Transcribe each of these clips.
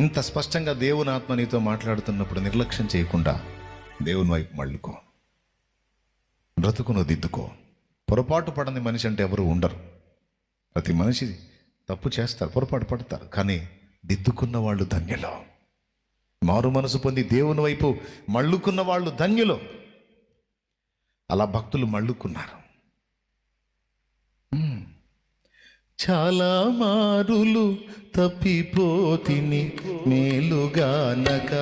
ఇంత స్పష్టంగా దేవుని ఆత్మ నీతో మాట్లాడుతున్నప్పుడు నిర్లక్ష్యం చేయకుండా దేవుని వైపు మళ్ళుకో, బ్రతుకును దిద్దుకో. పొరపాటు పడని మనిషి అంటే ఎవరు ఉండరు. ప్రతి మనిషి తప్పు చేస్తారు, పొరపాటు పడతారు, కానీ దిద్దుకున్న వాళ్ళు ధన్యులు. మారు మనసు పొంది దేవుని వైపు మళ్ళుకున్న వాళ్ళు ధన్యులు. అలా భక్తులు మళ్ళుకున్నారు. చాలా మారులు తప్పిపోతిని మేలుగానక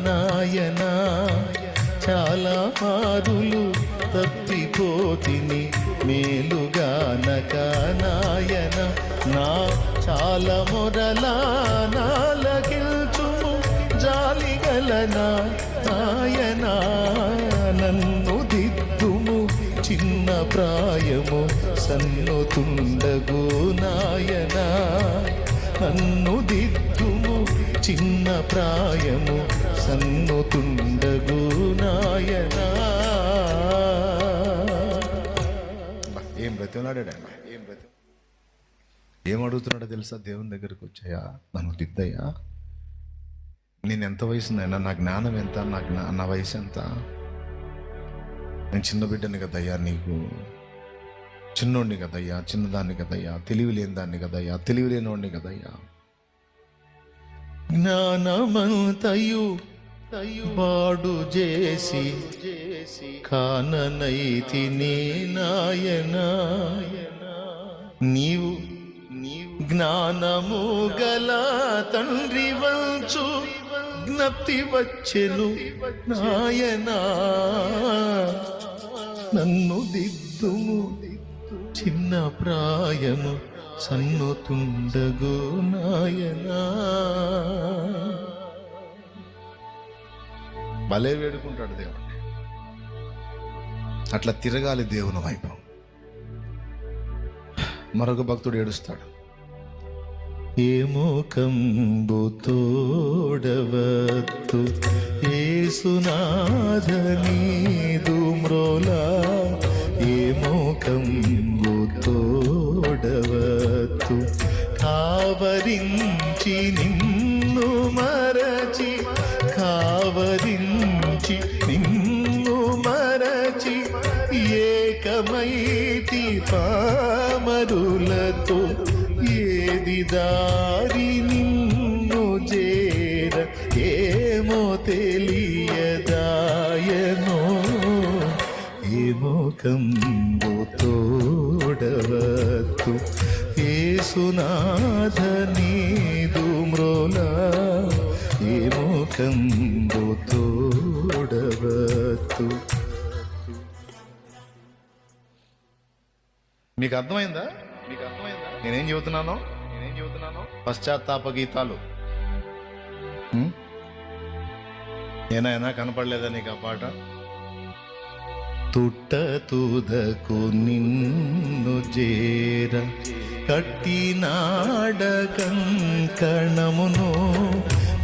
నాయనా, చాలా మారులు తప్పిపోతిని మేలుగానక నాయన, నా చాలా మొరలా నాలకిల్చుము జాలిగలనా నాయనా, నన్ను దిద్దుము చిన్న ప్రాయము సన్నుతుండగు నాయనా, నన్ను దిద్దుము చిన్న ప్రాయము సన్నుతుండగు నాయనా. ఏం బ్రతిమలాడాడు ఆయన, ఏం అడుగుతున్నాడో తెలుసా? దేవుని దగ్గరకు వచ్చాయా, నన్ను దిద్దయ్యా, నేను ఎంత వయసునైనా, నా జ్ఞానం ఎంత, నా వయసు ఎంత, నేను చిన్న బిడ్డని కదయ్యా, నీకు చిన్నోడిని కదయ్యా, చిన్నదాన్ని కదయ్యా, తెలివి లేని దాన్ని కదయ్యా, తెలివి లేనివాడిని కదయ్యా. జ్ఞానమంతయు వాడు చేసి కాననైతిని నాయనా, నీవు జ్ఞానము గల తండ్రి వంచు జ్ఞప్తి వచ్చెను నాయనా, నన్ను దిద్దుము చిన్న ప్రాయము సన్నుతుండగు నాయనా. భలే వేడుకుంటాడు దేవుడు. అట్లా తిరగాలి దేవుని వైపు. మరొక భక్తుడు ఏడుస్తాడు, ఏమోకంబు తోడవత్తు ఏసునాథ నీదు మ్రోలా, ఏమోకంబు తోడవత్తు కావరించి నిన్ను మరచి, కావరించి నిన్ను మరచి ఏకమైతి పామరులతో, ఏది దారి నిన్ను చేర ఏమో తెలియదాయనో, ఏమో కంబు తోడవత్తు ఏసునాథ నీదు మ్రోలా, ఏమో కంబు తోడవత్తు. మీకు అర్థమైందా? నేనేం చెబుతున్నాను? పశ్చాత్తాప గీతాలు. ఏనాయనా కనపడలేదా నీకు ఆ పాట? తుట్ట తుదకు నిన్ను చేర కట్టినాడ కంకణమును,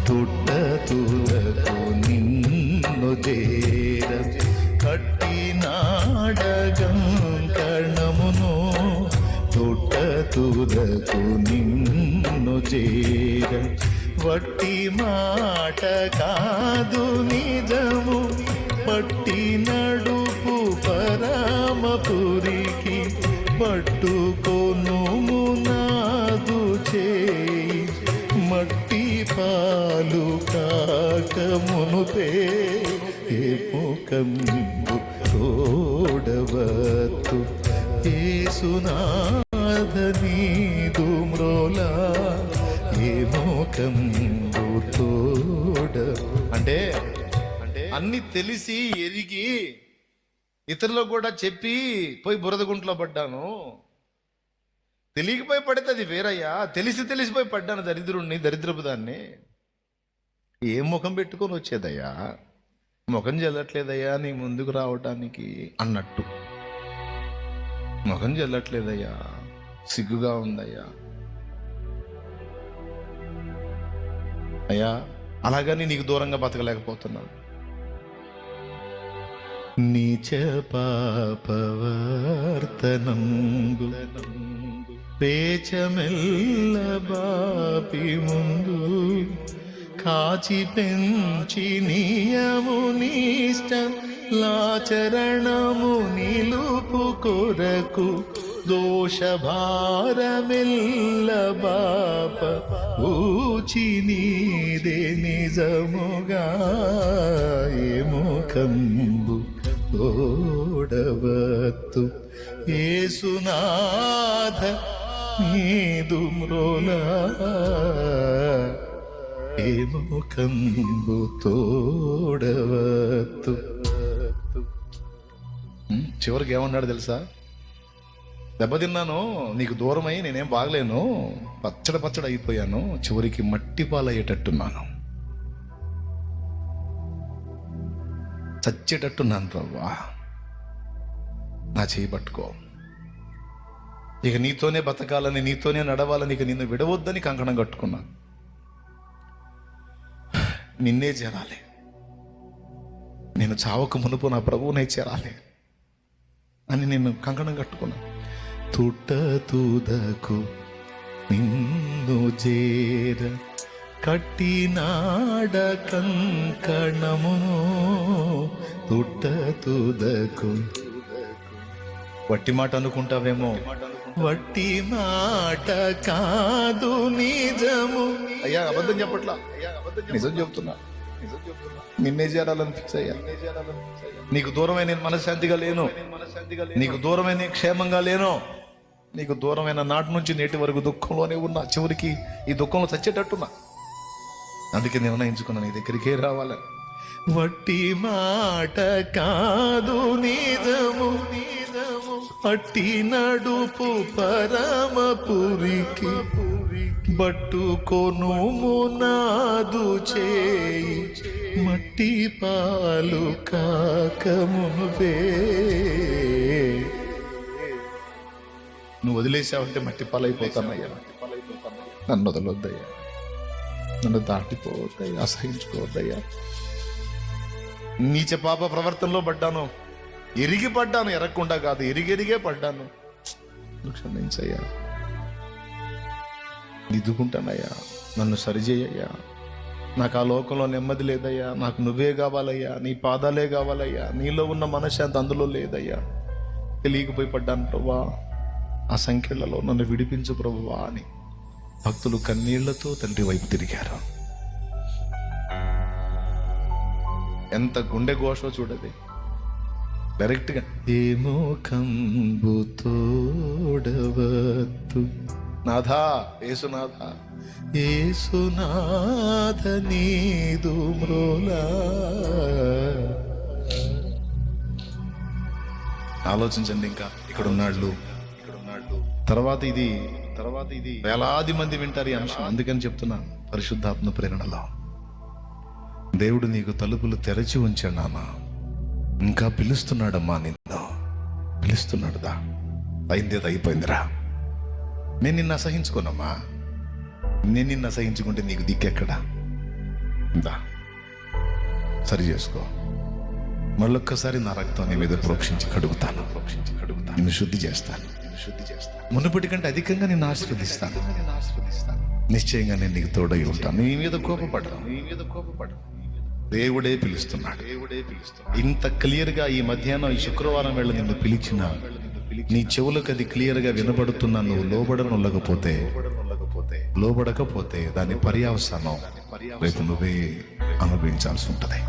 తుట్ట తుదకు నిన్ను చేర కట్టినాడ కంకణమును, తుట్ట తుదకు నిన్ను చేర వట్టి మాట కాదు నిజము, పట్టి నడుపు పరమపురికి, పట్టుకొనుము నాదు చేయి, మట్టి పాలు కాక మునుపే ఏముకంబు తోడవత్తు ఏసునాథ నీదు మ్రోలా, ఏమోకంబు తోడ. అంటే అన్ని తెలిసి ఎరిగి ఇతరులకు కూడా చెప్పి పోయి బురద గుంట్లో పడ్డాను. తెలియకపోయి పడితే అది వేరయ్యా, తెలిసిపోయి పడ్డాను దరిద్రుణ్ణి, దరిద్రపు దాన్ని. ఏం ముఖం పెట్టుకొని వచ్చేదయ్యా, ముఖం చెల్లట్లేదయ్యా నీ ముందుకు రావటానికి అన్నట్టు. ముఖం చెల్లట్లేదయ్యా, సిగ్గుగా ఉందయ్యా. అయ్యా అలాగని నీకు దూరంగా బతకలేకపోతున్నాను. నీచ పాపవర్తనంబు పేచమెల్ల బాపి ముందు, కాచి పెంచి నీయము నిష్ట లాచరణము నిలుపు కొరకు దోషభారమెల్ల బాప ఊచి నీదే నిజముగా ఏముఖంబు తోడవత్తు యేసునాథ నీదు మ్రోలా ఏముఖంబు తోడవత్తు. చివరికి ఏమన్నాడు తెలుసా? దెబ్బతిన్నాను, నీకు దూరమై నేనేం బాగలేను, పచ్చడి అయిపోయాను, చివరికి మట్టి పాలయ్యేటట్టున్నాను, చచ్చేటట్టున్నాను ప్రభువా, నా చేయి పట్టుకో, ఇక నీతోనే బతకాలని, నీతోనే నడవాలని, ఇక నిన్ను విడవద్దని కంకణం కట్టుకున్నాను, నిన్నే చేరాలి, నేను చావకు మునుపు నా ప్రభువునే చేరాలి అని నేను కంకణం కట్టుకున్నా. తుట తుదకు నిన్ను చేర కట్టినాడ కంకణము తుట తుదకు. వట్టి మాట అనుకుంటావేమో, వట్టి మాట కాదు నిజము. అయ్యా అబద్ధం చెప్పట్లా, నిజం చెప్తున్నా, నిన్నే చేరాలనిపించయ్యా. నీకు దూరమైన నేను మనశ్శాంతిగా లేను, నీకు దూరమైన నేను క్షేమంగా లేను, నీకు దూరమైన నాటి నుంచి నేటి వరకు దుఃఖంలోనే ఉన్నా, చివరికి ఈ దుఃఖంలో చచ్చేటట్టున్నా. అందుకే నిర్ణయించుకున్నా నీ దగ్గరికే రావాలని. వట్టి మాట కాదు నిజము, అట్టి నడుపు పరమపురికి బట్టుకొను మునాదు చేయి మట్టి పాలు కాకమునువే. నువ్వు వదిలేసావంటే మట్టి పాలైపోతానయ్యా, నన్ను వదలొద్దయ్యా, నన్ను దాటిపోవద్దయ్యా, అసహించుకోవద్దయ్యా. నీచ పాప ప్రవర్తనలో పడ్డాను, ఎరిగి పడ్డాను, ఎరగకుండా కాదు, ఎరిగెరిగే పడ్డాను, క్షమించయ్యా, దిద్దుకుంటానయ్యా, నన్ను సరిచేయ్యా. నాకు ఆ లోకంలో నెమ్మది లేదయ్యా, నాకు నువ్వే కావాలయ్యా, నీ పాదాలే కావాలయ్యా, నీలో ఉన్న మనశ్శాంతి అందులో లేదయ్యా. తెలియకపోయి పడ్డాను ప్రభువా, ఆ సంఖ్యలలో నన్ను విడిపించు ప్రభువా అని భక్తులు కన్నీళ్లతో తండ్రి వైపు తిరిగారు. ఎంత గుండె ఘోషో చూడది. డైరెక్ట్గా ఏమో కంబు తోడవత్తు నాథా, ఏసునాథ, ఏసునాథ నీదు మ్రోలా. ఆలోచించండి, ఇంకా ఇక్కడ ఉన్నాళ్ళు, తర్వాత ఇది వేలాది మంది వింటారు ఈ అంశం. అందుకని చెప్తున్నా, పరిశుద్ధాత్మ ప్రేరణలో దేవుడు నీకు తలుపులు తెరచి ఉంచాడు నాన్న, ఇంకా పిలుస్తున్నాడమ్మా, నిన్ను పిలుస్తున్నాడు. దా, అయిందేదో అయిపోయిందిరా. నేను నిన్ను అసహించుకోనమ్మా, నేను నిన్ను అసహించుకుంటే నీకు దిక్కెక్కడా? దా, సరి చేసుకో. మళ్ళొక్కసారి నా రక్తం నీ మీద ప్రోక్షించి కడుగుతాను, నిన్ను శుద్ధి చేస్తాను. మునుపటి కంటే అధికంగా నిన్ను ఆశీర్వదిస్తాను. నిశ్చయంగా నేను నీకు తోడై ఉంటాను. నీ మీద కోపపడను. దేవుడే పిలుస్తున్నాడు. ఇంత క్లియర్గా ఈ మధ్యాహ్నం, ఈ శుక్రవారం వేళ నిన్ను పిలిచిన నీ చెవులకు అది క్లియర్గా వినబడుతున్నా, నువ్వు లోబడకపోతే దాని పర్యవసానం రేపు నువ్వే అనుభవించాల్సి ఉంటుంది.